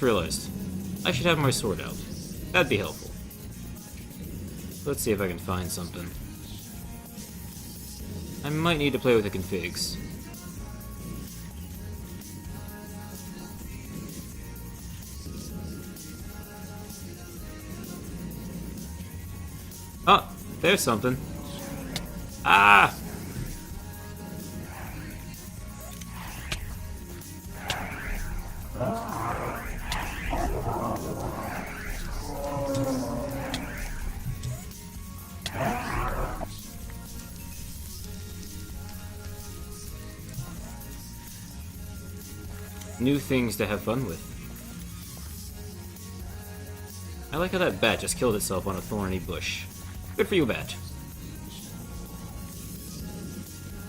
realized. I should have my sword out. That'd be helpful. Let's see if I can find something. I might need to play with the configs. Oh, there's something. Ah! New things to have fun with. I like how that bat just killed itself on a thorny bush. Good for you, bat.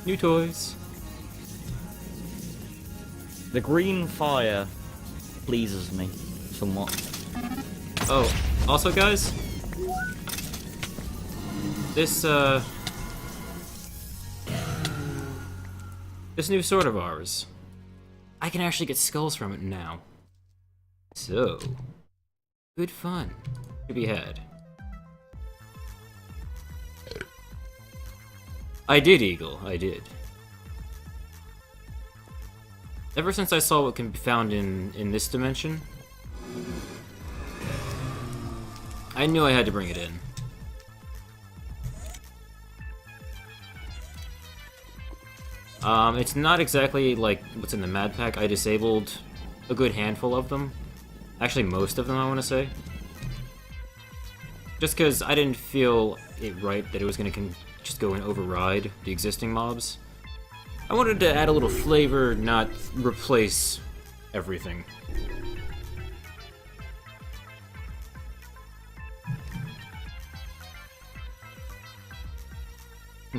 New toys. The green fire pleases me somewhat. Oh, also guys, this new sword of ours, I can actually get skulls from it now. So, good fun to be had. I did, Eagle, I did. Ever since I saw what can be found in this dimension, I knew I had to bring it in. It's not exactly like what's in the Mad Pack. I disabled a good handful of them. Actually, most of them, I want to say. Just because I didn't feel it right that it was going to just go and override the existing mobs. I wanted to add a little flavor, not replace everything.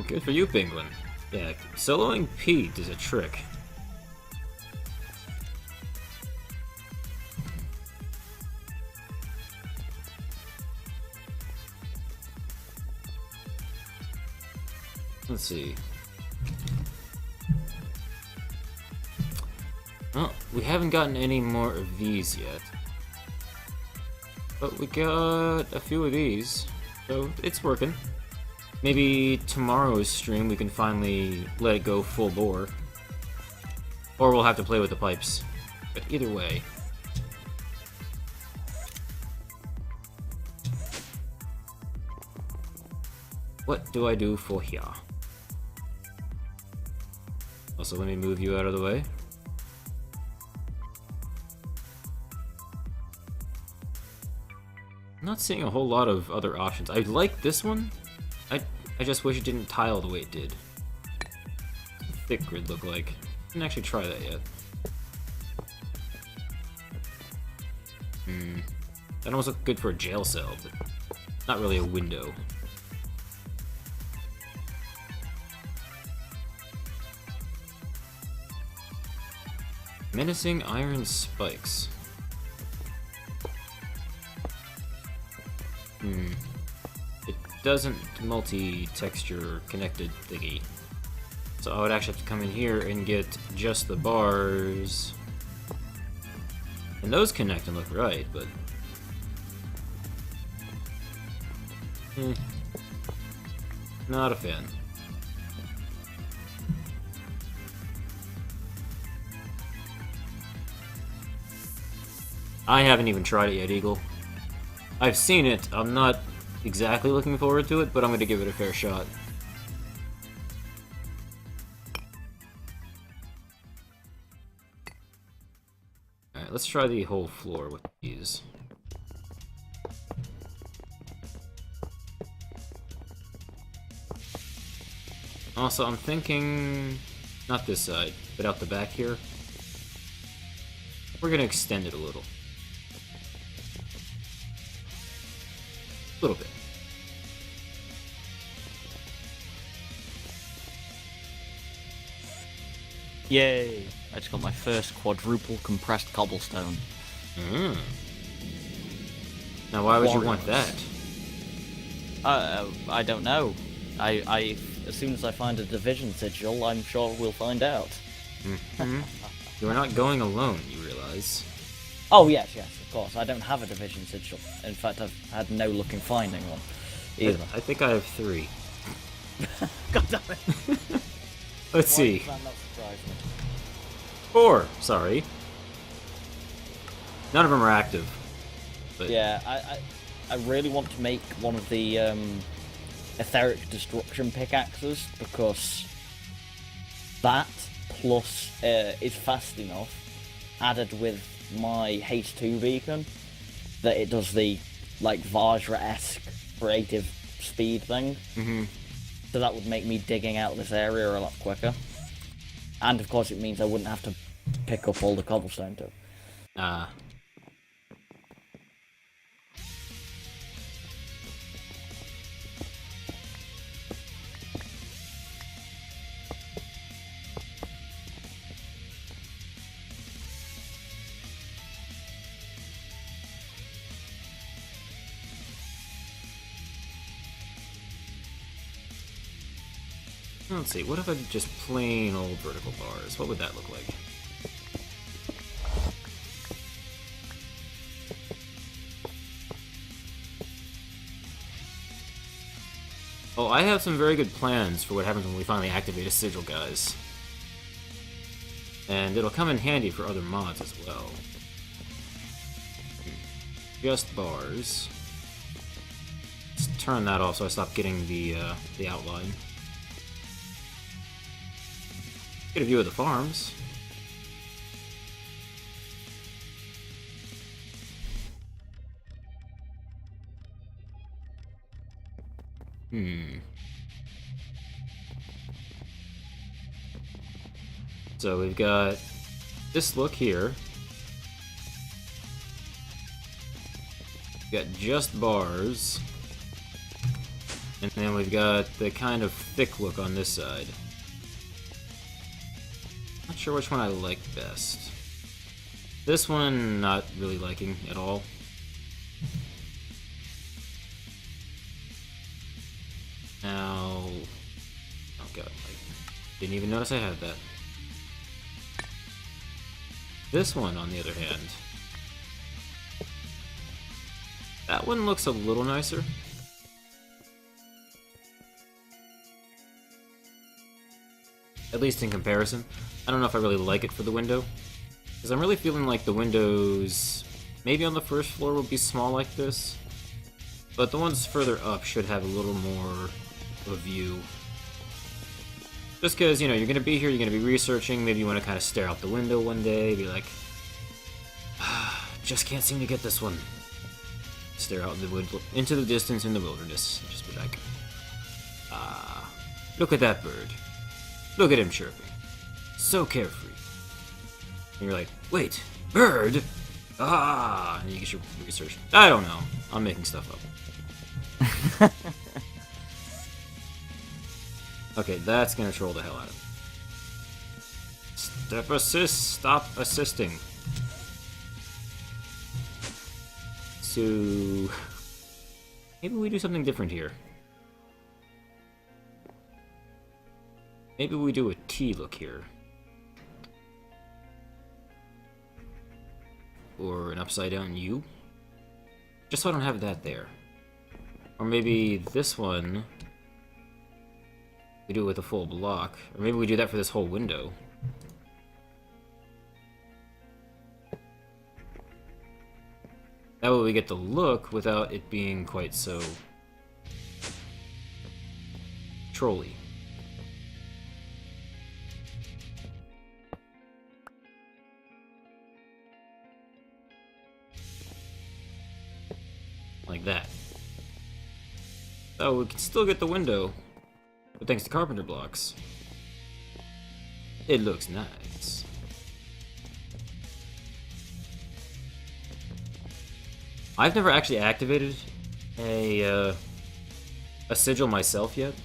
Good for you, Penguin. Yeah, soloing Pete is a trick. Let's see. Oh, we haven't gotten any more of these yet. But we got a few of these, so it's working. Maybe tomorrow's stream we can finally let it go full bore. Or we'll have to play with the pipes. But either way. What do I do for here? Also, let me move you out of the way. I'm not seeing a whole lot of other options. I like this one. I just wish it didn't tile the way it did. What's the thick grid look like? Didn't actually try that yet. That almost looked good for a jail cell, but not really a window. Menacing iron spikes. It doesn't multi-texture connected thingy. So I would actually have to come in here and get just the bars. And those connect and look right, but... not a fan. I haven't even tried it yet, Eagle. I've seen it. I'm not exactly looking forward to it, but I'm going to give it a fair shot. Alright, let's try the whole floor with these. Also, I'm thinking... not this side, but out the back here. We're going to extend it a little. A little bit. Yay! I just got my first quadruple compressed cobblestone. Now why would you want that? I don't know. As soon as I find a division sigil, I'm sure we'll find out. You're not going alone, you realize. Oh yes, yes, of course. I don't have a division sigil. In fact, I've had no luck in finding one either. I think I have 3. God damn it! Let's Why see. does that not surprise me? 4. Sorry. None of them are active. But Yeah, I really want to make one of the etheric destruction pickaxes because that plus is fast enough, added with my haste 2 beacon, that it does the like Vajra-esque creative speed thing. Mm-hmm. So that would make me digging out this area a lot quicker. And of course it means I wouldn't have to pick up all the cobblestone too. Let's see, what if I did just plain old vertical bars? What would that look like? Oh, I have some very good plans for what happens when we finally activate a sigil, guys. And it'll come in handy for other mods as well. Just bars. Let's turn that off so I stop getting the outline. Get a view of the farms. So we've got this look here. We've got just bars. And then we've got the kind of thick look on this side. Not sure which one I like best. This one, not really liking at all. Now... oh god, I didn't even notice I had that. This one, on the other hand... that one looks a little nicer. At least in comparison. I don't know if I really like it for the window. Because I'm really feeling like the windows... maybe on the first floor will be small like this. But the ones further up should have a little more of a view. Just because, you know, you're going to be here, you're going to be researching, maybe you want to kind of stare out the window one day, be like... just can't seem to get this one. Stare out into the distance in the wilderness. Just be like... look at that bird. Look at him chirping. So carefree. And you're like, wait, bird? And you get your research. I don't know. I'm making stuff up. Okay, that's gonna troll the hell out of me. Step assist, stop assisting. So... maybe we do something different here. Maybe we do a T look here. Or an upside down U. Just so I don't have that there. Or maybe this one... we do it with a full block. Or maybe we do that for this whole window. That way we get the look without it being quite so... trolly. Like that. So we can still get the window, but thanks to carpenter blocks, it looks nice. I've never actually activated a sigil myself yet.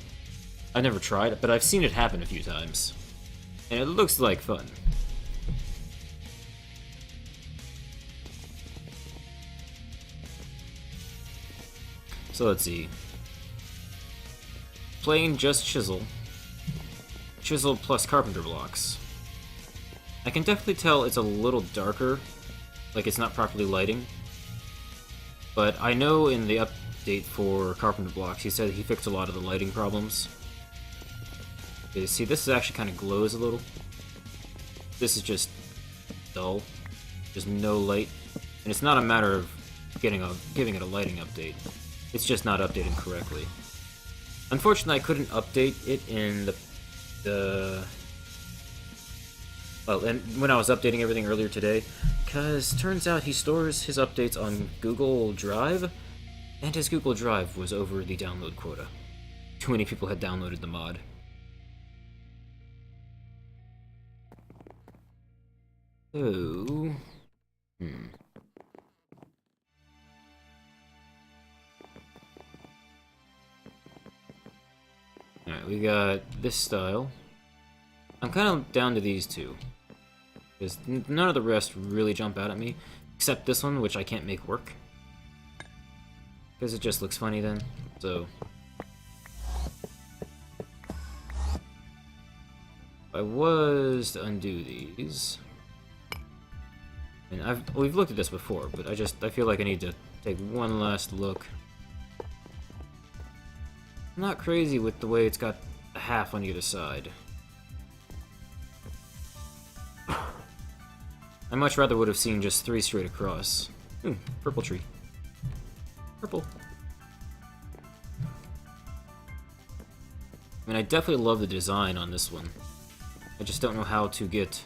I've never tried it, but I've seen it happen a few times, and it looks like fun. So let's see. Plain just chisel. Chisel plus carpenter blocks. I can definitely tell it's a little darker like it's not properly lighting. But I know in the update for Carpenter Blocks, he said he fixed a lot of the lighting problems. Okay, see, this is actually kind of glows a little. This is just dull. There's no light. And it's not a matter of giving it a lighting update. It's just not updating correctly. Unfortunately, I couldn't update it in well, and when I was updating everything earlier today, because turns out he stores his updates on Google Drive, and his Google Drive was over the download quota. Too many people had downloaded the mod. So... Alright, we got this style. I'm kind of down to these two. Because none of the rest really jump out at me. Except this one, which I can't make work. Because it just looks funny then. So... if I was to undo these... and we've looked at this before, but I feel like I need to take one last look. I'm not crazy with the way it's got a half on either side. I much rather would have seen just 3 straight across. Ooh, purple tree. Purple. I mean, I definitely love the design on this one. I just don't know how to get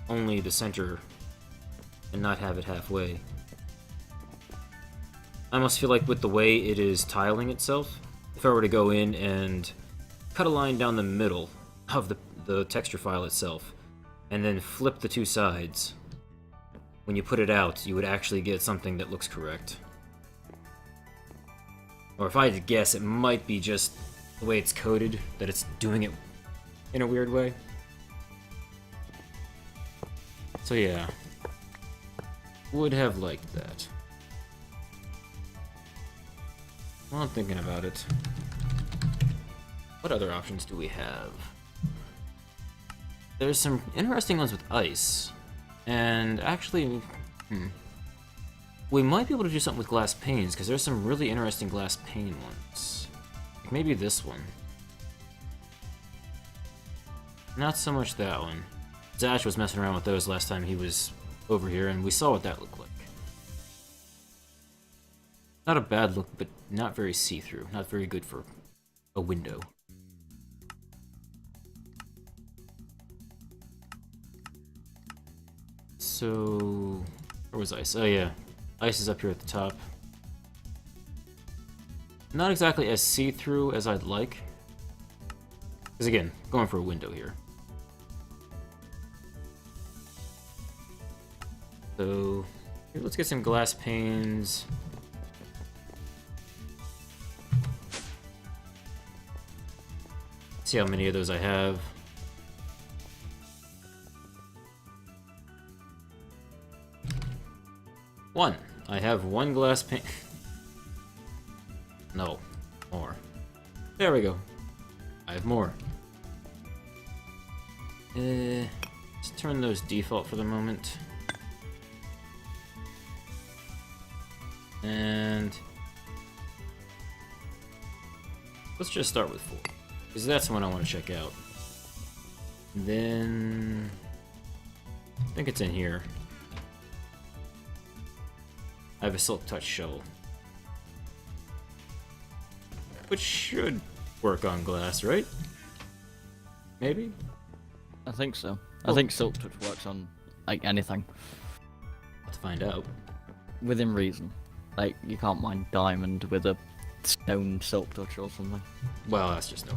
only the center and not have it halfway. I almost feel like with the way it is tiling itself, if I were to go in and cut a line down the middle of the texture file itself, and then flip the 2 sides, when you put it out, you would actually get something that looks correct. Or if I had to guess, it might be just the way it's coded, that it's doing it in a weird way. So yeah, would have liked that. Well, I'm thinking about it. What other options do we have? There's some interesting ones with ice. And actually, we might be able to do something with glass panes, because there's some really interesting glass pane ones. Like maybe this one. Not so much that one. Zash was messing around with those last time he was over here, and we saw what that looked like. Not a bad look, but not very see-through. Not very good for a window. So... where was ice? Oh yeah. Ice is up here at the top. Not exactly as see-through as I'd like. Because again, going for a window here. So, here, let's get some glass panes. See how many of those I have. One. I have 1 glass pane. No, more. There we go. I have more. Let's turn those default for the moment. And let's just start with 4, because that's the one I want to check out. And then I think it's in here. I have a Silk Touch shovel, which should work on glass, right? Maybe? I think so. I think Silk Touch works on, like, anything. Let's find out. Within reason. Like, you can't mine diamond with a stone Silk Touch or something. Well, that's just no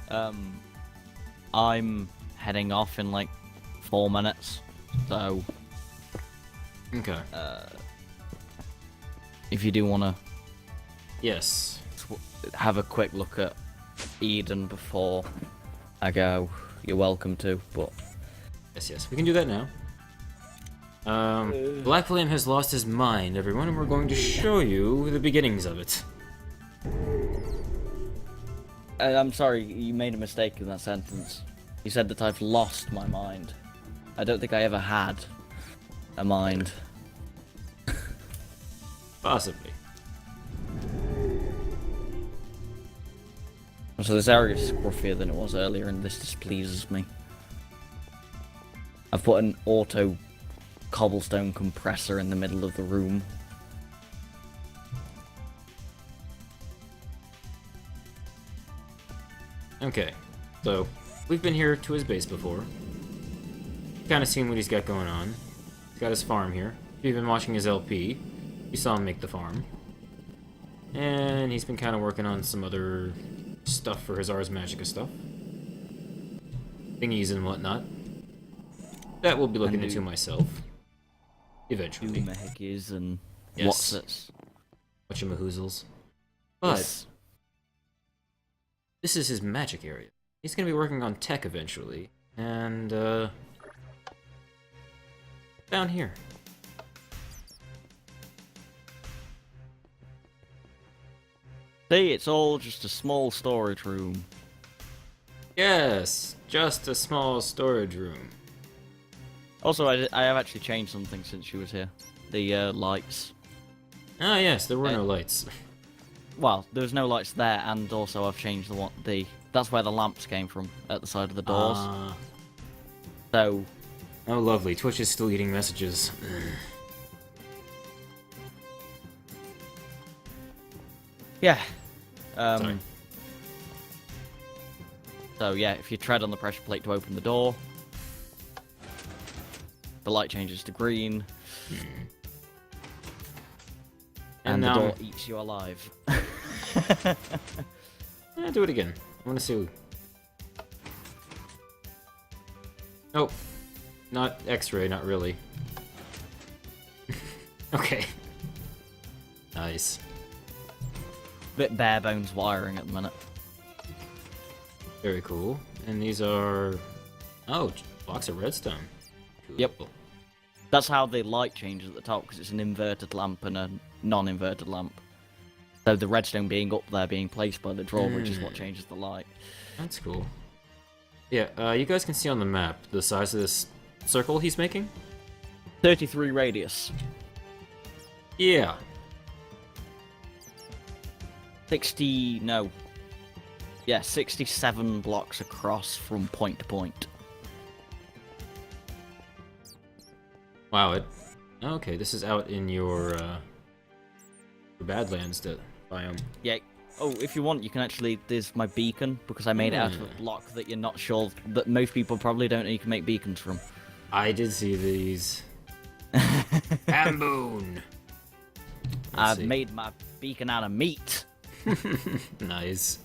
fun. I'm heading off in like 4 minutes, so Okay. If you do want to Yes. have a quick look at Eden before I go, you're welcome to, but Yes, we can do that now. Black Flame has lost his mind, everyone, and we're going to show you the beginnings of it. I'm sorry, you made a mistake in that sentence. You said that I've lost my mind. I don't think I ever had a mind. Possibly. So this area is scruffier than it was earlier, and this displeases me. I've put an auto cobblestone compressor in the middle of the room. Okay, so we've been here to his base before. Kind of seen what he's got going on. He's got his farm here. If you've been watching his LP, you saw him make the farm. And he's been kind of working on some other stuff for his Ars Magica stuff. Thingies and whatnot. That we'll be looking into myself. Eventually. Doohickeys and Yes. whatsits. Whatchamahoozles. But Yes. this is his magic area. He's going to be working on tech eventually. And, down here. See, it's all just a small storage room. Yes, just a small storage room. Also, I have actually changed something since she was here. The lights. Ah, yes, there were no lights. Well, there was no lights there, and also I've changed that's where the lamps came from, at the side of the doors. So, Oh, lovely. Twitch is still eating messages. yeah. Sorry. So yeah, if you tread on the pressure plate to open the door, the light changes to green, and the now- door eats you alive. Do it again. I want to see. Nope. Not X-ray, not really. Okay. Nice. Bit bare bones wiring at the minute. Very cool. And these are... Oh, blocks of redstone. Cool. Yep. That's how the light changes at the top, because it's an inverted lamp and a non-inverted lamp. So the redstone being up there, being placed by the drawbridge, is what changes the light. That's cool. Yeah, you guys can see on the map the size of this circle he's making? 33 radius. Yeah. 67 blocks across from point to point. Wow, Okay, this is out in your Badlands biome. Yeah. Oh, if you want, you can actually... There's my beacon, because I made it out of a block that you're not sure... that most people probably don't know you can make beacons from. I did see these. Hamboon! I've made my beacon out of meat. Nice.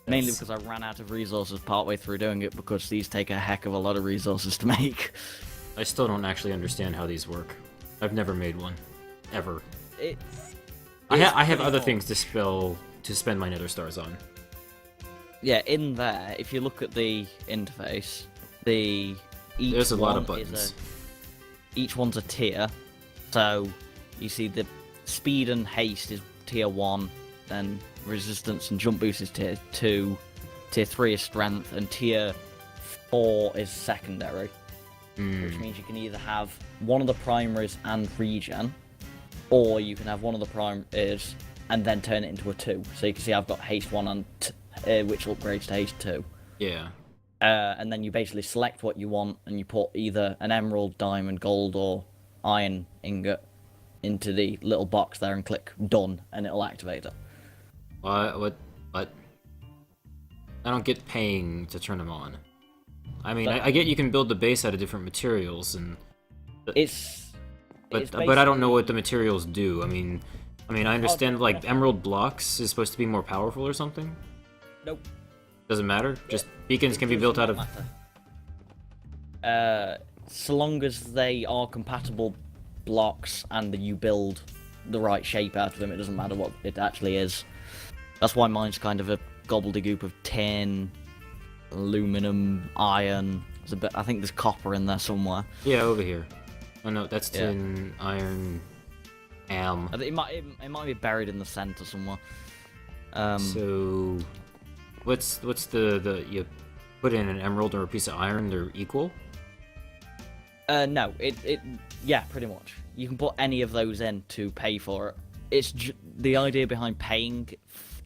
Mainly because I ran out of resources partway through doing it, because these take a heck of a lot of resources to make. I still don't actually understand how these work. I've never made one. Ever. I have other things to spend my nether stars on. Yeah, in there, if you look at the interface, there's a lot of buttons. Each one's a tier. So, you see the speed and haste is tier 1, then resistance and jump boost is tier 2, tier 3 is strength, and tier 4 is secondary. Which means you can either have one of the primaries and regen, or you can have one of the primaries and then turn it into a 2. So you can see I've got haste 1 and which upgrades to haste 2. Yeah. And then you basically select what you want, and you put either an emerald, diamond, gold, or iron ingot into the little box there and click done, and it'll activate it. What? I don't get paying to turn them on. I mean, I get you can build the base out of different materials, and But I don't know what the materials do. I mean, I understand like emerald blocks is supposed to be more powerful or something. Nope. Doesn't matter. Just beacons can be built out of. So long as they are compatible blocks and that you build the right shape out of them, it doesn't matter what it actually is. That's why mine's kind of a gobbledygook of tin, aluminum, iron. There's a bit. I think there's copper in there somewhere. Yeah, over here. Oh no, that's tin, iron, am. It might be buried in the center somewhere. So, what's the you put in an emerald or a piece of iron, they're equal? No, yeah, pretty much. You can put any of those in to pay for it. The idea behind paying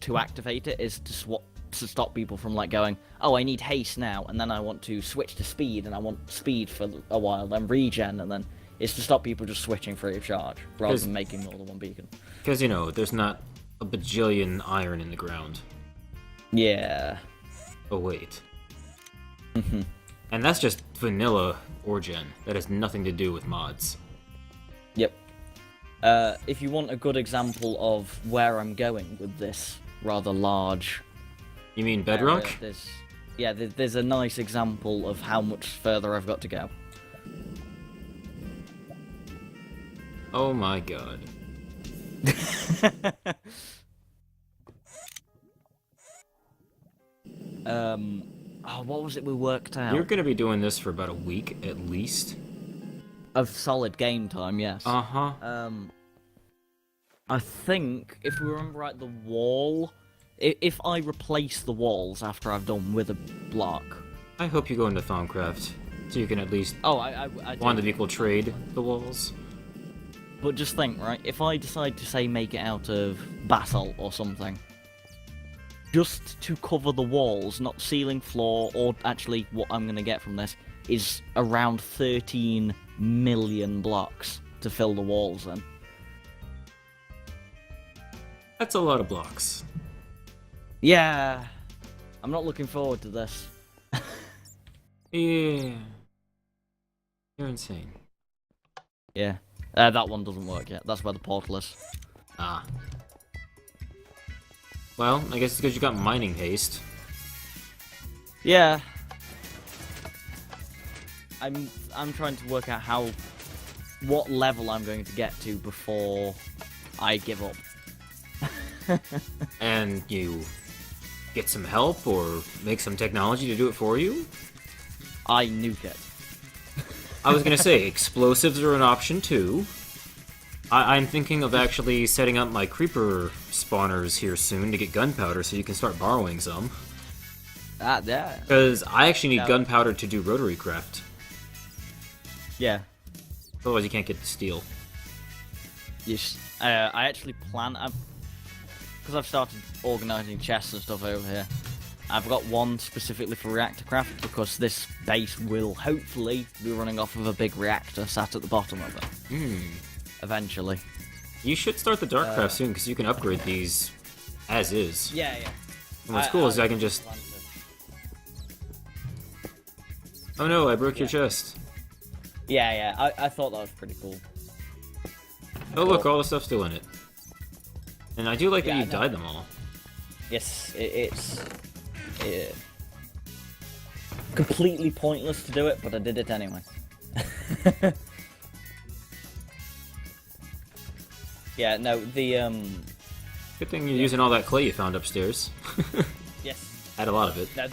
to activate it is to stop people from like going, oh, I need haste now, and then I want to switch to speed, and I want speed for a while, then regen, and then it's to stop people just switching free of charge rather than making more than one beacon. Because there's not a bajillion iron in the ground. Yeah. Oh wait. And that's just vanilla Orgen. That has nothing to do with mods. Yep. If you want a good example of where I'm going with this rather large... You mean Bedrock? There's a nice example of how much further I've got to go. Oh my god. What was it we worked out? You're gonna be doing this for about a week, at least? Of solid game time, yes. Uh-huh. I think, if we remember right, the wall... If I replace the walls after I've done with a block... I hope you go into Thaumcraft, so you can at least... Oh, I want to equal trade the walls. But just think, right, if I decide to, say, make it out of basalt or something, just to cover the walls, not ceiling, floor, or actually what I'm going to get from this, is around 13 million blocks to fill the walls in. That's a lot of blocks. Yeah, I'm not looking forward to this. Yeah. You're insane. Yeah. That one doesn't work yet. That's where the portal is. Ah. Well, I guess it's because you got mining haste. Yeah. I'm trying to work out what level I'm going to get to before I give up. And you get some help or make some technology to do it for you? I nuke it. I was gonna say, explosives are an option too. I'm thinking of actually setting up my creeper spawners here soon to get gunpowder so you can start borrowing some. Yeah. Because I actually need gunpowder to do rotary craft. Yeah. Otherwise you can't get the steel. Yes. I actually plan... Because I've started organising chests and stuff over here. I've got one specifically for reactor craft because this base will hopefully be running off of a big reactor sat at the bottom of it. Eventually. You should start the dark craft soon because you can upgrade these as is. Yeah. And what's cool is I can just... Oh no, I broke your chest. Yeah, I thought that was pretty cool. Oh look, all the stuff's still in it. And I do like that you dyed them all. Yes, it's completely pointless to do it, but I did it anyway. Yeah, no, the Good thing you're using all that clay you found upstairs. Yes. Had a lot of it. No,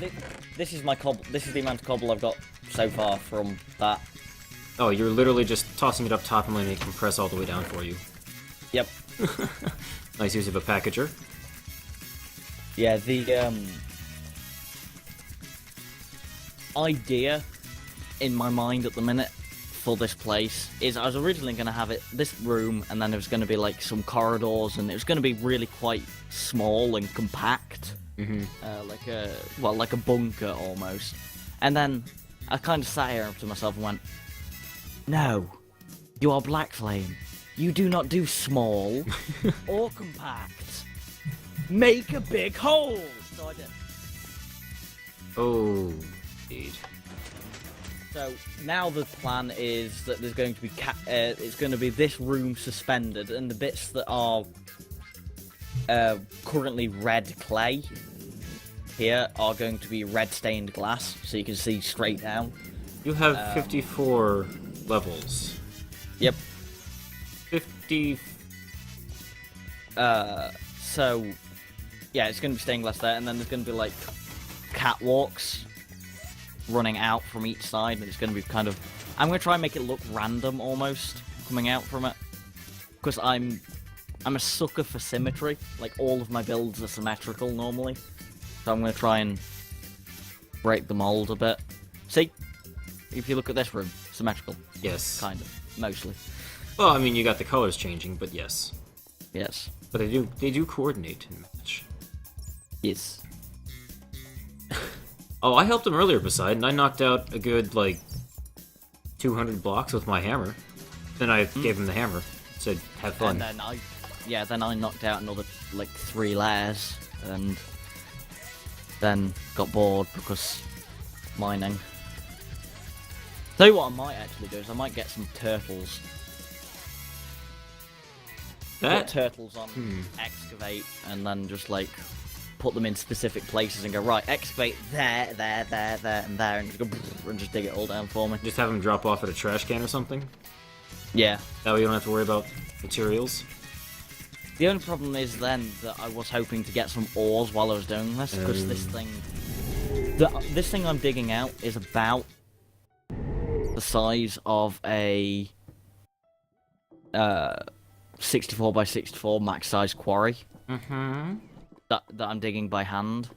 this is my cobble. This is the amount of cobble I've got so far from that. Oh, you're literally just tossing it up top and letting it compress all the way down for you. Yep. Nice use of a packager. Yeah, the idea in my mind at the minute for this place is I was originally going to have this room, and then there was going to be like some corridors, and it was going to be really quite small and compact, like a bunker almost. And then I kind of sat here to myself and went, "No, you are Black Flame. You do not do small or compact. Make a big hole." So I did. Oh, indeed. So now the plan is that there's going to be it's going to be this room suspended, and the bits that are currently red clay here are going to be red stained glass, so you can see straight down. You have 54 levels. Yep. 50. So yeah, it's going to be stained glass there, and then there's going to be like catwalks running out from each side, and it's going to be kind of... I'm going to try and make it look random, almost, coming out from it. Because I'm a sucker for symmetry. Like, all of my builds are symmetrical, normally. So I'm going to try and break the mold a bit. See, if you look at this room, symmetrical. Yes. Kind of, mostly. Well, I mean, you got the colors changing, but yes. Yes. But they do coordinate and match. Yes. Oh, I helped him earlier, Poseidon. I knocked out a good, like, 200 blocks with my hammer. Then I gave him the hammer. Said, have fun. And then I knocked out another, like, 3 layers, and then got bored because mining. Tell you what I might actually do is I might get some turtles. Put turtles on, excavate, and then just, like, put them in specific places and go, right, excavate there, and there, and just go, and just dig it all down for me. Just have them drop off at a trash can or something? Yeah. That way you don't have to worry about materials? The only problem is then that I was hoping to get some ores while I was doing this, because this thing I'm digging out is about the size of a 64 by 64 max size quarry. Mm-hmm. That I'm digging by hand.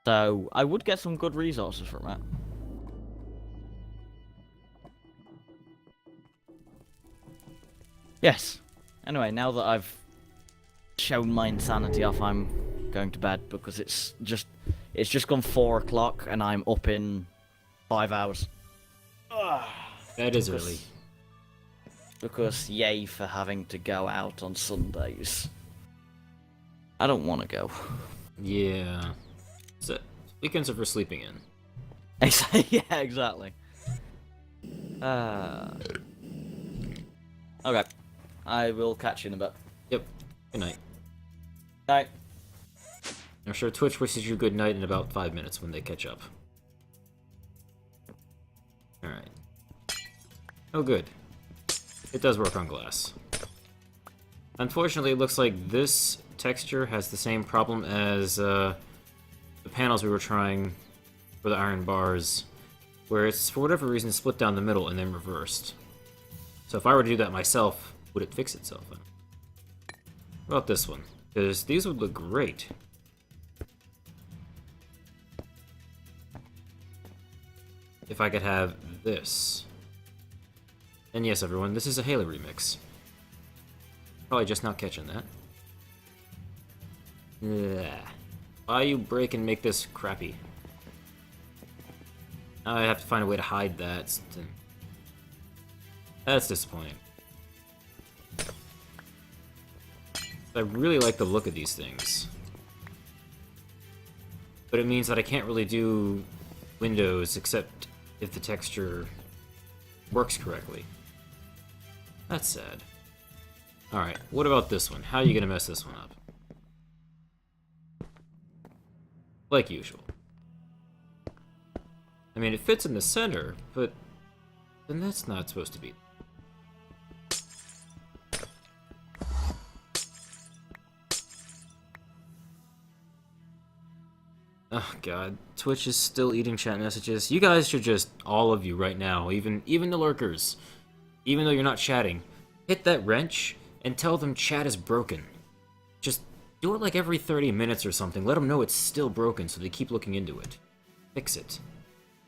So I would get some good resources from it. Yes. Anyway, now that I've shown my insanity off, I'm going to bed because it's just gone 4 o'clock and I'm up in 5 hours. That is early. Because yay for having to go out on Sundays. I don't want to go. Yeah. So, weekends are for sleeping in. Yeah, exactly. Okay. I will catch you in a bit. Yep. Good night. Night. I'm sure Twitch wishes you good night in about 5 minutes when they catch up. Alright. Oh, good. It does work on glass. Unfortunately, it looks like this texture has the same problem as the panels we were trying for the iron bars, where it's, for whatever reason, split down the middle and then reversed. So if I were to do that myself, would it fix itself? What about this one? Because these would look great. If I could have this. And yes, everyone, this is a Halo remix. Probably just not catching that. Ugh. Why you break and make this crappy? I have to find a way to hide that. That's disappointing. I really like the look of these things. But it means that I can't really do windows except if the texture works correctly. That's sad. Alright, what about this one? How are you gonna mess this one up? Like usual. I mean, it fits in the center, but then that's not supposed to be. Oh god, Twitch is still eating chat messages. You guys should just, all of you right now, even the lurkers, even though you're not chatting, hit that wrench and tell them chat is broken. Just do it like every 30 minutes or something. Let them know it's still broken so they keep looking into it. Fix it.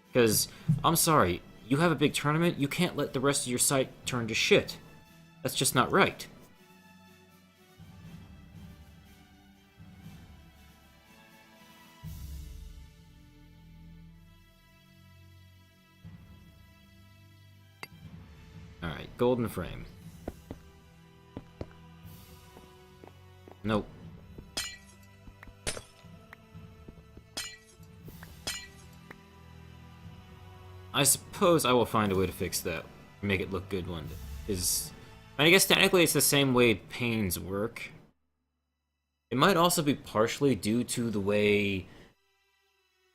Because, I'm sorry, you have a big tournament, you can't let the rest of your site turn to shit. That's just not right. Alright, golden frame. Nope. I suppose I will find a way to fix that. Make it look good one day. I guess technically it's the same way panes work. It might also be partially due to the way...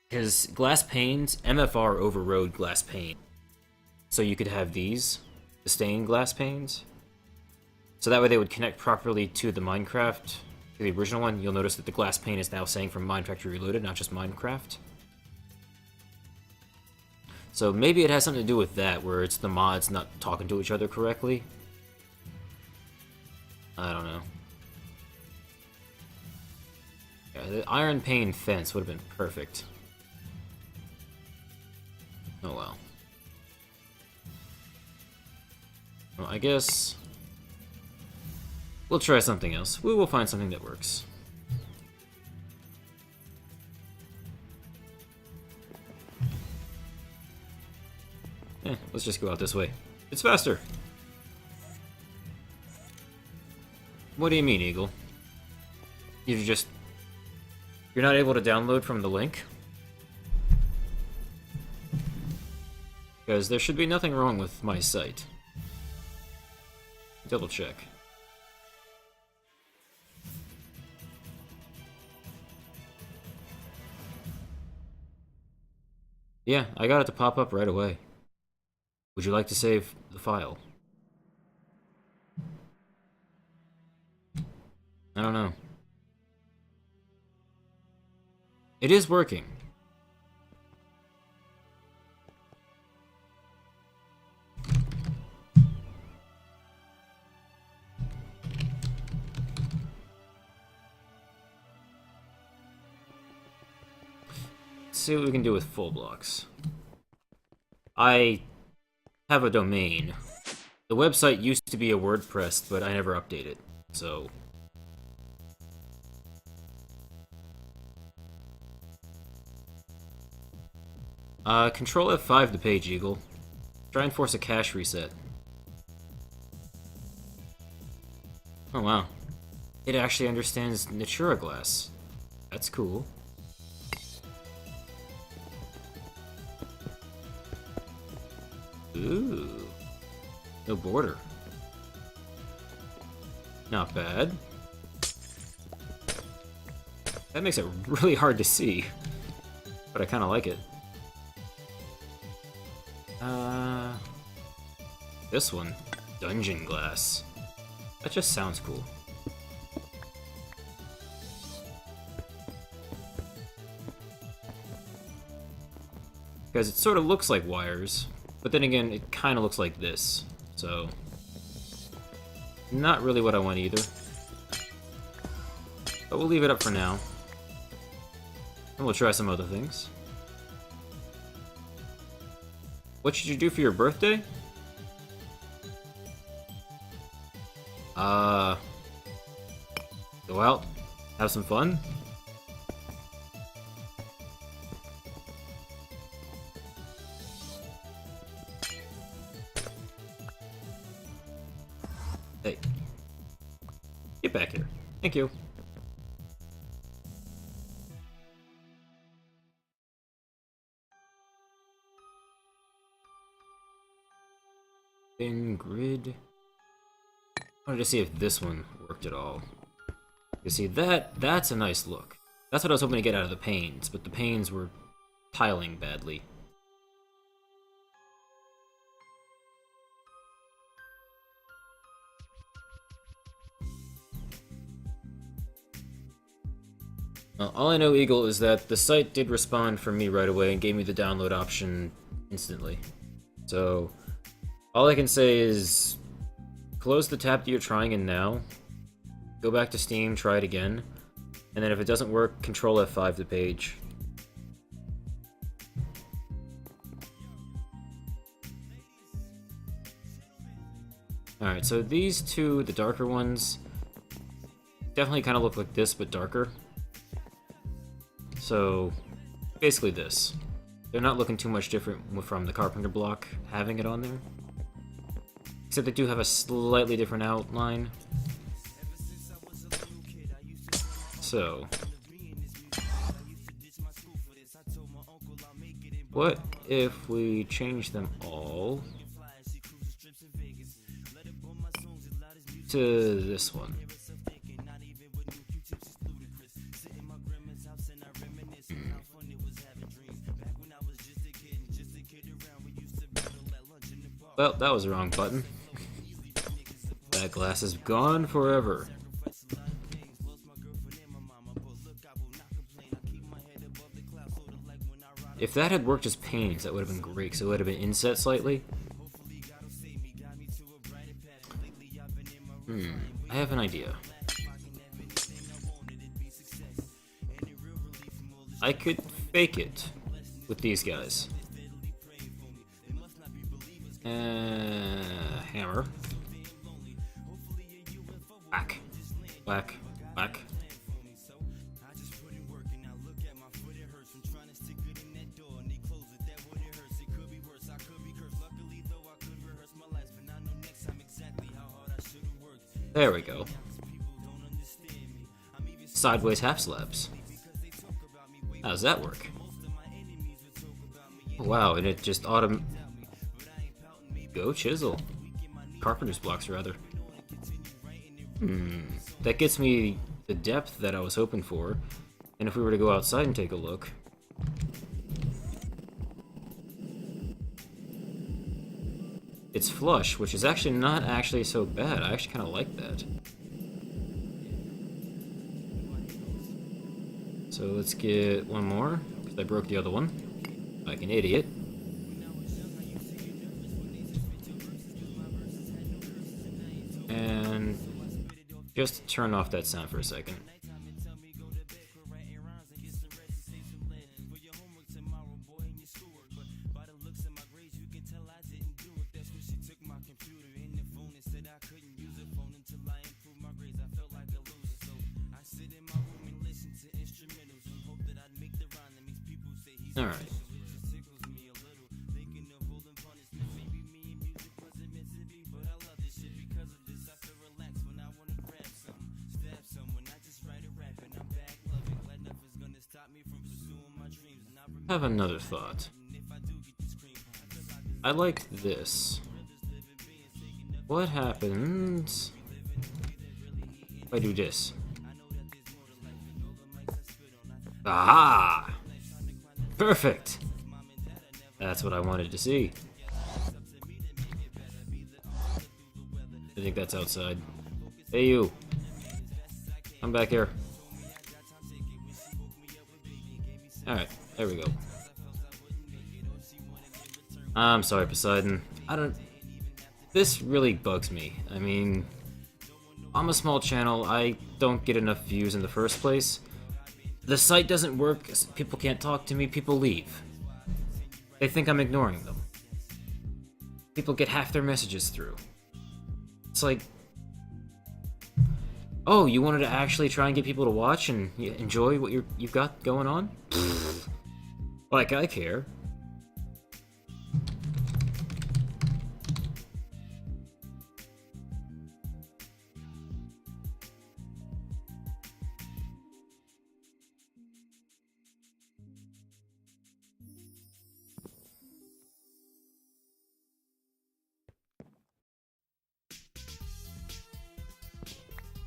Because glass panes, MFR overrode glass pane. So you could have these, the stained glass panes. So that way they would connect properly to the Minecraft, to the original one. You'll notice that the glass pane is now saying from Minecraft Reloaded, not just Minecraft. So maybe it has something to do with that, where it's the mods not talking to each other correctly. I don't know. Yeah, the iron pane fence would have been perfect. Oh well. Well, I guess we'll try something else. We will find something that works. Let's just go out this way. It's faster! What do you mean, Eagle? You're not able to download from the link? Because there should be nothing wrong with my site. Double check. Yeah, I got it to pop up right away. Would you like to save the file? I don't know. It is working. Let's see what we can do with full blocks. I have a domain. The website used to be a WordPress, but I never updated, so... Control F5 the page, Eagle. Try and force a cache reset. Oh wow. It actually understands Natura Glass. That's cool. Ooh. No border. Not bad. That makes it really hard to see. But I kinda like it. This one. Dungeon Glass. That just sounds cool. Because it sort of looks like wires, but then again, it kind of looks like this, so... Not really what I want either. But we'll leave it up for now. And we'll try some other things. What should you do for your birthday? Go out, have some fun. Hey. Get back here. Thank you. Thin grid. I wanted to see if this one worked at all. You see, that's a nice look. That's what I was hoping to get out of the panes, but the panes were tiling badly. Well, all I know, Eagle, is that the site did respond for me right away and gave me the download option instantly. So, all I can say is close the tab that you're trying in now, go back to Steam, try it again, and then if it doesn't work, Control F5 the page. Alright, so these two, the darker ones, definitely kind of look like this, but darker. So, basically this. They're not looking too much different from the carpenter block having it on there. Except they do have a slightly different outline. So, what if we change them all to this one? Well, that was the wrong button. That glass is gone forever. If that had worked as panes, that would have been great, because it would have been inset slightly. I have an idea. I could fake it with these guys. Hammer. Whack. Whack. Whack. There we go. Sideways half slabs. How does that work? Oh, wow, and it just Go chisel. Carpenter's blocks, rather. That gets me the depth that I was hoping for. And if we were to go outside and take a look... It's flush, which is actually not actually so bad. I actually kind of like that. So let's get one more, because I broke the other one. Like an idiot. And just turn off that sound for a second. Alright. I have another thought. I like this. What happens if I do this? Aha! Perfect! That's what I wanted to see. I think that's outside. Hey you! Come back here. Alright, there we go. I'm sorry, Poseidon. This really bugs me. I mean, I'm a small channel, I don't get enough views in the first place. The site doesn't work, people can't talk to me, people leave. They think I'm ignoring them. People get half their messages through. It's like... Oh, you wanted to actually try and get people to watch and enjoy what you've got going on? Like I care.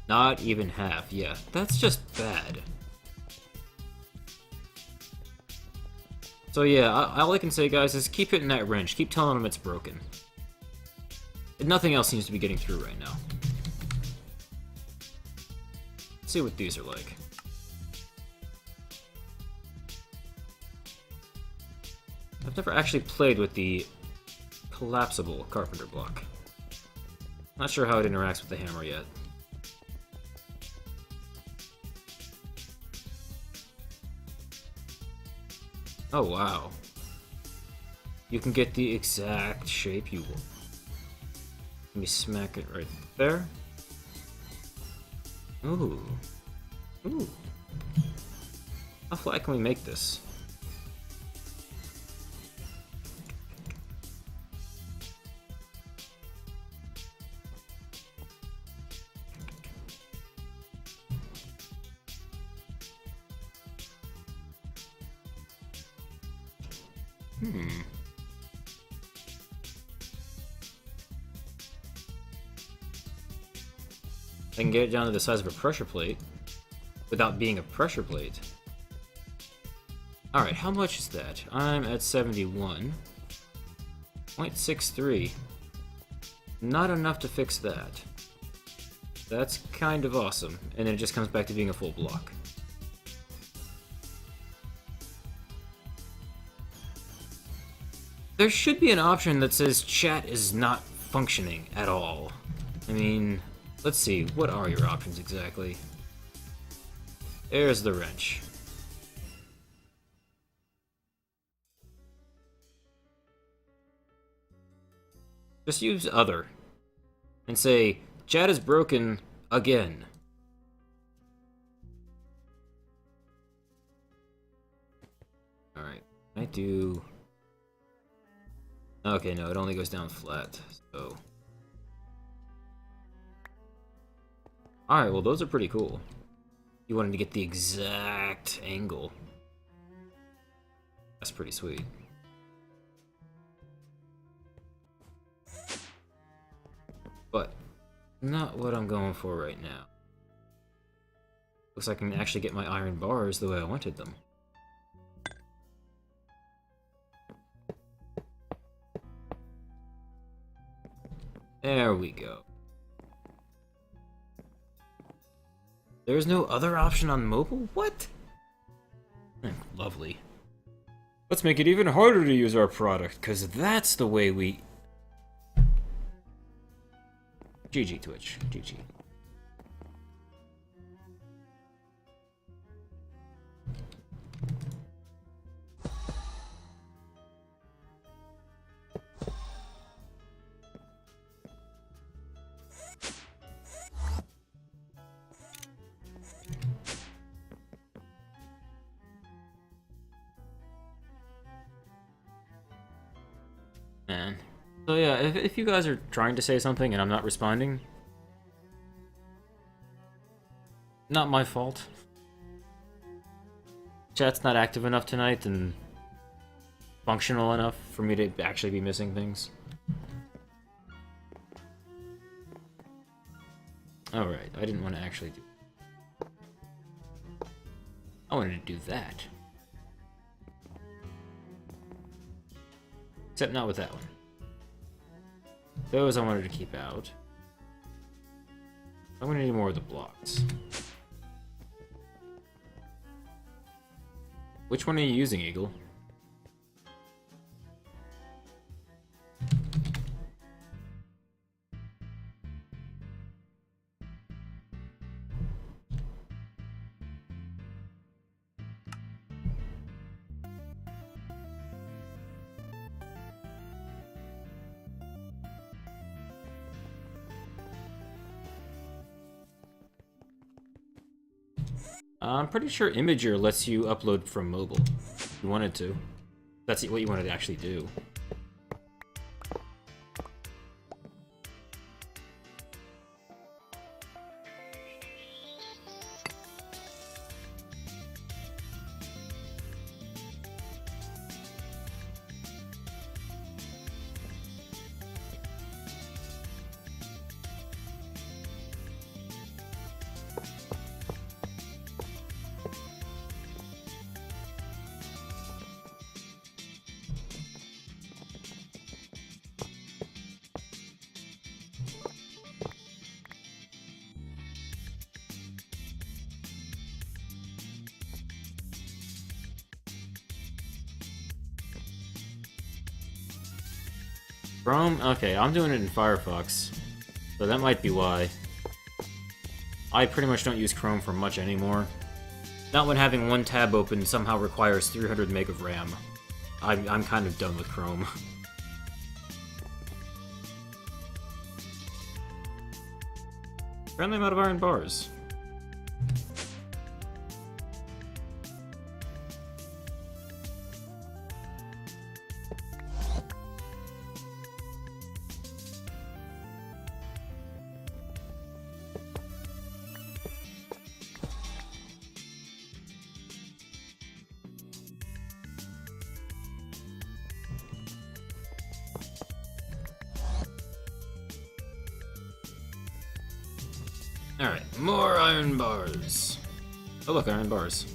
Not even half, yeah. That's just bad. So yeah, all I can say, guys, is keep hitting that wrench. Keep telling them it's broken. And nothing else seems to be getting through right now. Let's see what these are like. I've never actually played with the collapsible carpenter block. Not sure how it interacts with the hammer yet. Oh, wow. You can get the exact shape you want. Let me smack it right there. Ooh. Ooh. How flat can we make this? I can get it down to the size of a pressure plate without being a pressure plate. Alright, how much is that? I'm at 71.63. Not enough to fix that. That's kind of awesome. And then it just comes back to being a full block. There should be an option that says chat is not functioning at all. I mean, let's see, what are your options exactly? There's the wrench. Just use other. And say, chat is broken again. Alright, I do... Okay, no, it only goes down flat, so... Alright, well those are pretty cool. You wanted to get the exact angle. That's pretty sweet. But, not what I'm going for right now. Looks like I can actually get my iron bars the way I wanted them. There we go. There's no other option on mobile? What? Lovely. Let's make it even harder to use our product, because that's the way we... GG, Twitch. GG. Man. So yeah, if you guys are trying to say something and I'm not responding, not my fault. Chat's not active enough tonight and functional enough for me to actually be missing things. Alright, I didn't want to actually do... I wanted to do that. Except not with that one. Those I wanted to keep out. I'm gonna need more of the blocks. Which one are you using, Eagle? I'm pretty sure Imager lets you upload from mobile, if you wanted to. That's what you wanted to actually do. Chrome? Okay, I'm doing it in Firefox, so that might be why. I pretty much don't use Chrome for much anymore. Not when having one tab open somehow requires 300 meg of RAM. I'm kind of done with Chrome. Apparently I'm out of iron bars. Alright, more iron bars. Oh look, iron bars.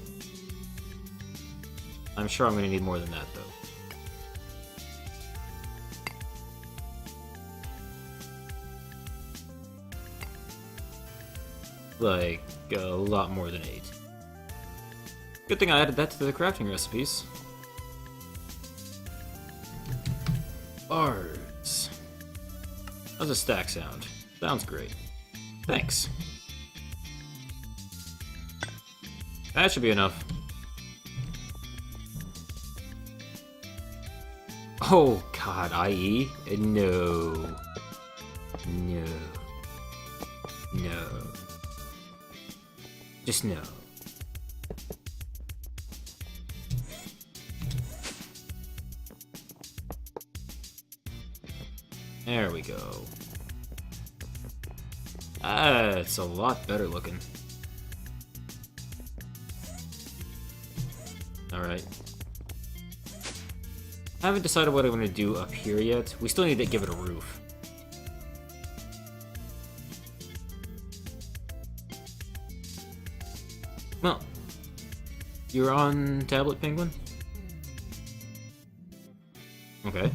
I'm sure I'm gonna need more than that, though. Like, a lot more than 8. Good thing I added that to the crafting recipes. Bars. How's a stack sound? Sounds great. Thanks. That should be enough. Oh god, IE? No. No. No. Just no. There we go. Ah, it's a lot better looking. Alright. I haven't decided what I'm going to do up here yet. We still need to give it a roof. Well, you're on Tablet Penguin? Okay.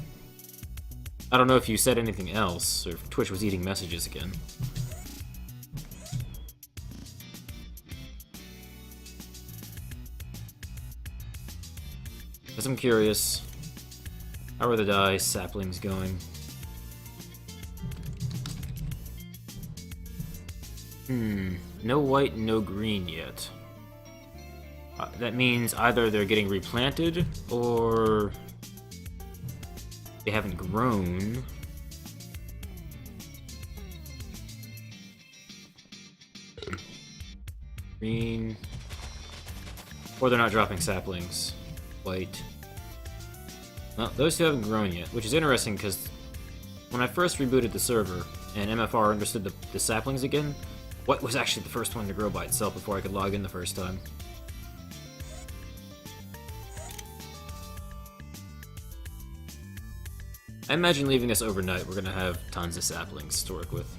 I don't know if you said anything else, or if Twitch was eating messages again. Because I'm curious. How are the dye saplings going? No white, no green yet. That means either they're getting replanted, or they haven't grown. Green. Or they're not dropping saplings. White. Well, those two haven't grown yet, which is interesting because when I first rebooted the server and MFR understood the saplings again, what was actually the first one to grow by itself before I could log in the first time. I imagine leaving this overnight, we're gonna have tons of saplings to work with.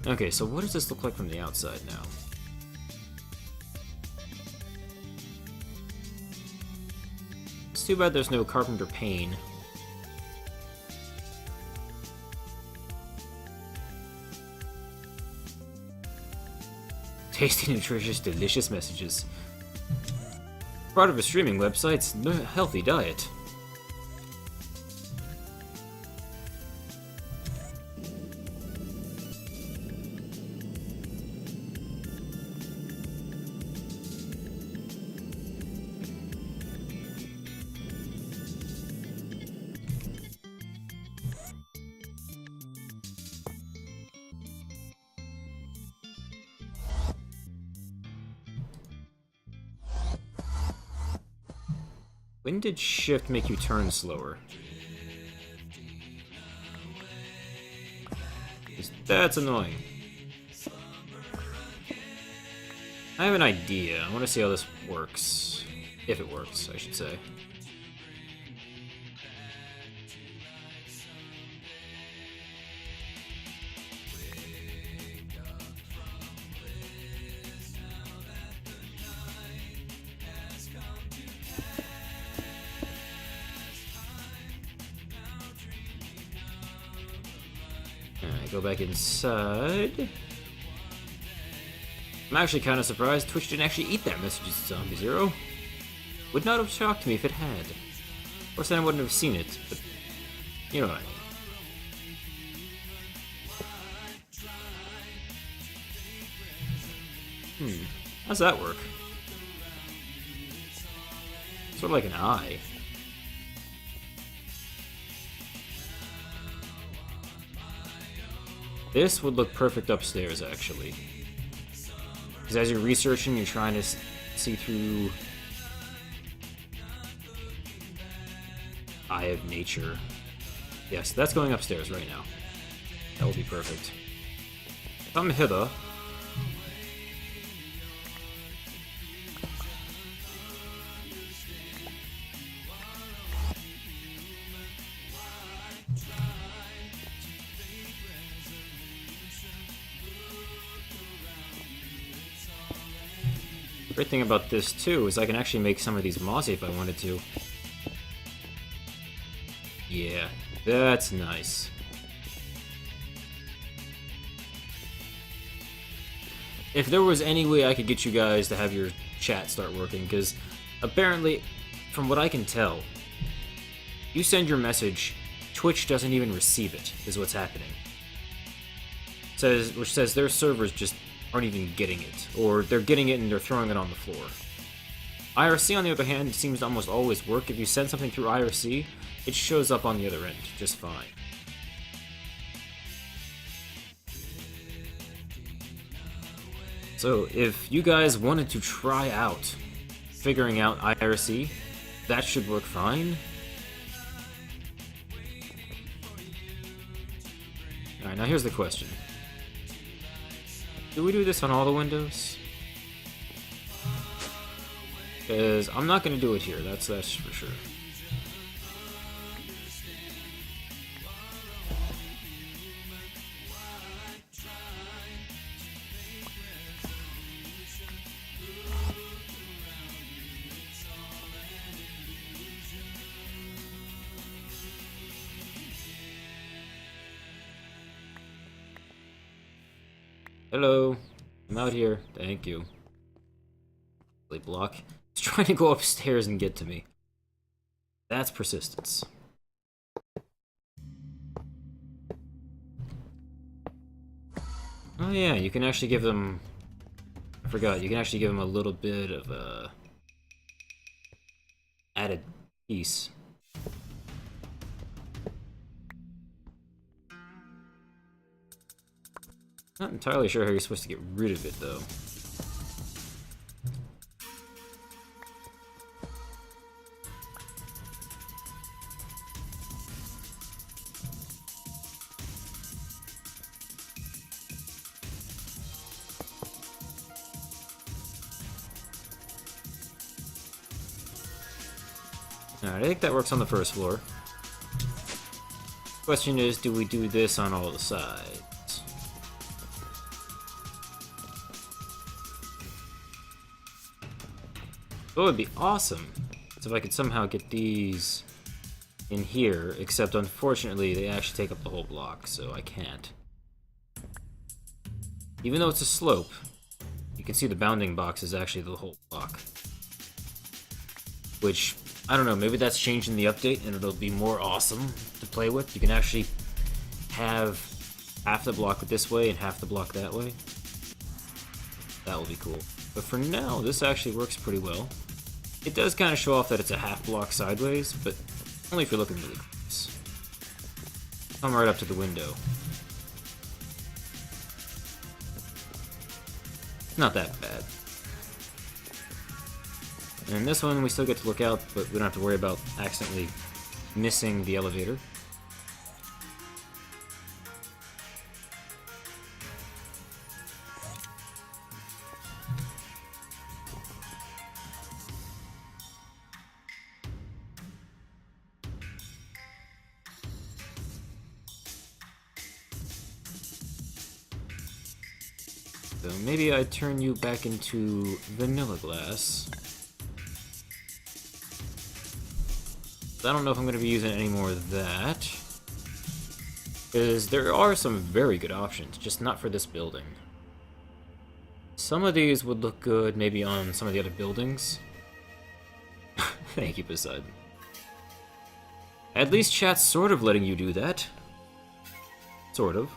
Okay, so what does this look like from the outside now? It's too bad there's no carpenter pane. Tasty, nutritious, delicious messages. Part of a streaming website's healthy diet. When did shift make you turn slower? That's annoying. I have an idea. I want to see how this works. If it works, I should say. Go back inside. I'm actually kind of surprised Twitch didn't actually eat that message, Zombie Zero. Would not have shocked me if it had. Of course, then I wouldn't have seen it, but you know what I mean. How's that work? Sort of like an eye. This would look perfect upstairs, actually. Because as you're researching, you're trying to see through... Eye of Nature. Yes, that's going upstairs right now. That will be perfect. Come hither. The great thing about this, too, is I can actually make some of these mossy if I wanted to. Yeah, that's nice. If there was any way I could get you guys to have your chat start working, because apparently, from what I can tell, you send your message, Twitch doesn't even receive it, is what's happening. Which says their servers just aren't even getting it, or they're getting it and they're throwing it on the floor. IRC, on the other hand, seems to almost always work. If you send something through IRC, it shows up on the other end just fine. So if you guys wanted to try out figuring out IRC, that should work fine. Alright, now here's the question. Do we do this on all the windows? Because I'm not going to do it here, that's for sure. Hello, I'm out here. Thank you. Block. He's trying to go upstairs and get to me. That's persistence. Oh yeah, you can actually give them... I forgot, you can actually give them a little bit of a... added piece. Not entirely sure how you're supposed to get rid of it, though. Alright, I think that works on the first floor. Question is, do we do this on all the sides? What would be awesome is if I could somehow get these in here, except unfortunately they actually take up the whole block, so I can't. Even though it's a slope, you can see the bounding box is actually the whole block. Which, I don't know, maybe that's changed in the update and it'll be more awesome to play with. You can actually have half the block this way and half the block that way. That will be cool. But for now, this actually works pretty well. It does kind of show off that it's a half block sideways, but only if you're looking really close. Come right up to the window. Not that bad. And this one we still get to look out, but we don't have to worry about accidentally missing the elevator. So maybe I turn you back into vanilla glass. I don't know if I'm going to be using any more of that. Because there are some very good options, just not for this building. Some of these would look good maybe on some of the other buildings. Thank you, Poseidon. At least chat's sort of letting you do that. Sort of.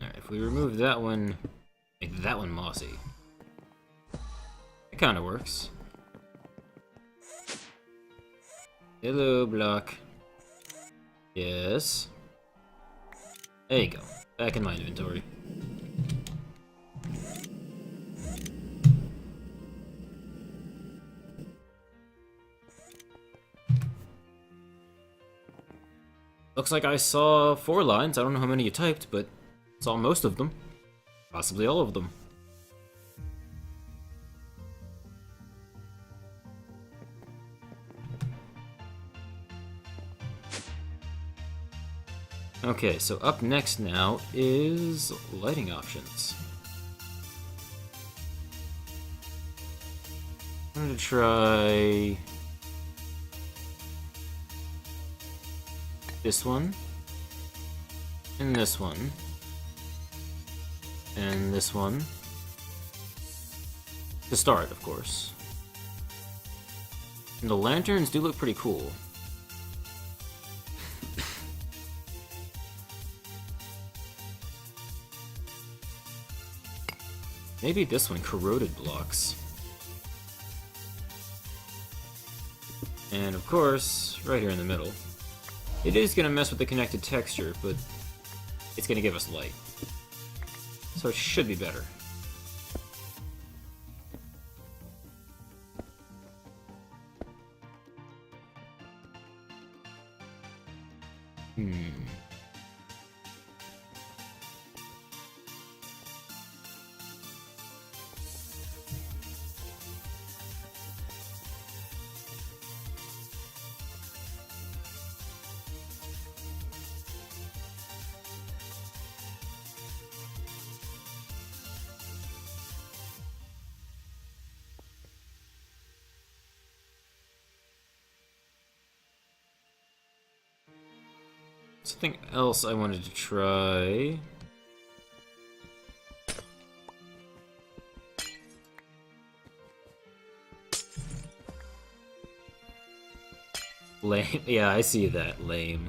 Alright, if we remove that one, make that one mossy. It kinda works. Hello, block. Yes. There you go. Back in my inventory. Looks like I saw 4 lines. I don't know how many you typed, but saw most of them. Possibly all of them. Okay, so up next now is lighting options. I'm gonna try this one, and this one, and this one. To start, of course. And the lanterns do look pretty cool. Maybe this one, corroded blocks. And of course, right here in the middle. It is going to mess with the connected texture, but it's going to give us light. So it should be better. Something else I wanted to try. Lame. Yeah, I see that. Lame.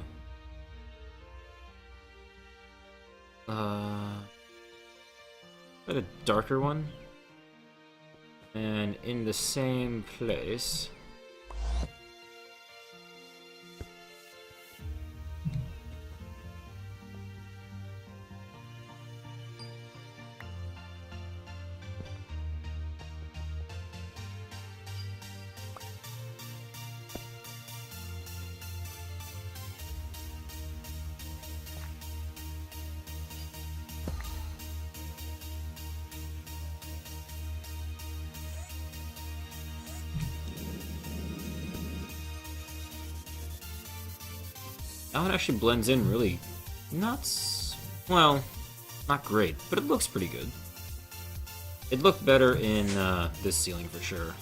But a darker one. And in the same place. That one actually blends in really well, not great, but it looks pretty good. It looked better in this ceiling for sure.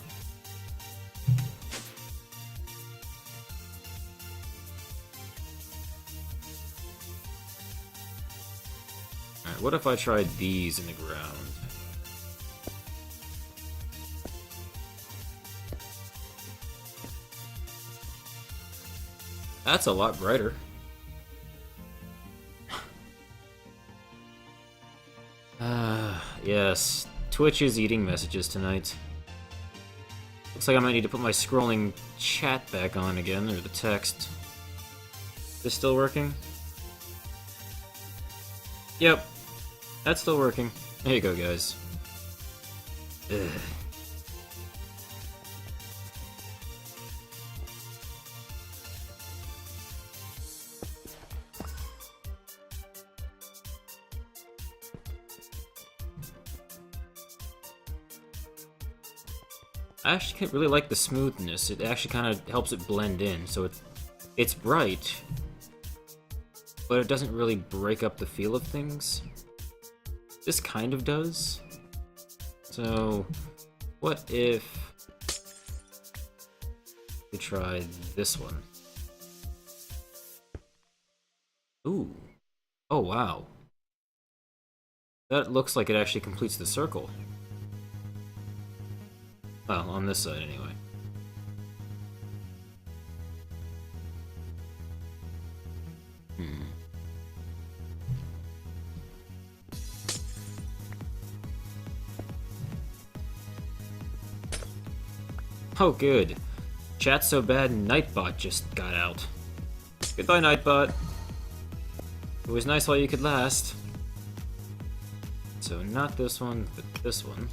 Alright, what if I tried these in the ground? That's a lot brighter. Yes. Twitch is eating messages tonight. Looks like I might need to put my scrolling chat back on again, or the text. Is this still working? Yep. That's still working. There you go, guys. Ugh. I actually really like the smoothness. It actually kind of helps it blend in. So it's bright, but it doesn't really break up the feel of things. This kind of does. So what if we try this one? Ooh. Oh, wow. That looks like it actually completes the circle. Well, on this side, anyway. Oh, good. Chat's so bad, Nightbot just got out. Goodbye, Nightbot. It was nice while you could last. So, not this one, but this one.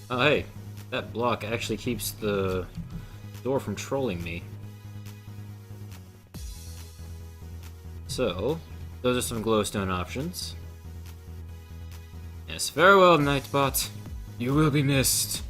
Oh, hey. That block actually keeps the door from trolling me. So, those are some glowstone options. Yes, farewell, Nightbot. You will be missed.